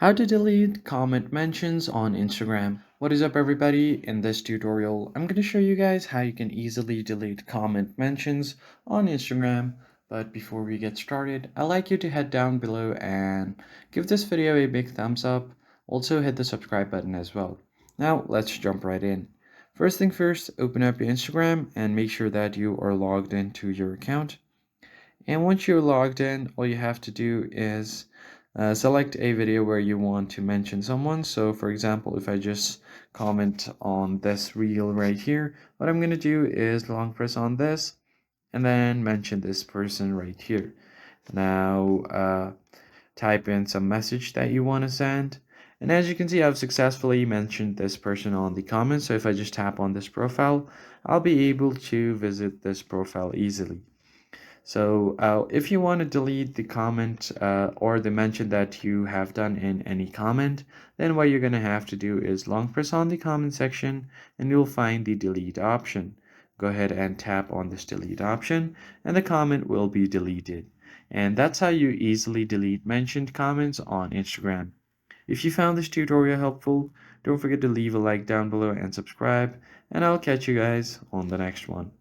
How to delete comment mentions on Instagram. What is up everybody? In this tutorial, I'm going to show you guys how you can easily delete comment mentions on Instagram. But before we get started, I'd like you to head down below and give this video a big thumbs up. Also hit the subscribe button as well. Now let's jump right in. First thing first, open up your Instagram and make sure that you are logged into your account. And once you're logged in, all you have to do is select a video where you want to mention someone. So for example, if I just comment on this reel right here, what I'm going to do is long press on this and then mention this person right here. Now type in some message that you want to send. And as you can see, I've successfully mentioned this person on the comments. So if I just tap on this profile, I'll be able to visit this profile easily. So if you want to delete the comment or the mention that you have done in any comment, then what you're going to have to do is long press on the comment section and you'll find the delete option. Go ahead and tap on this delete option and the comment will be deleted. And that's how you easily delete mentioned comments on Instagram. If you found this tutorial helpful, don't forget to leave a like down below and subscribe, and I'll catch you guys on the next one.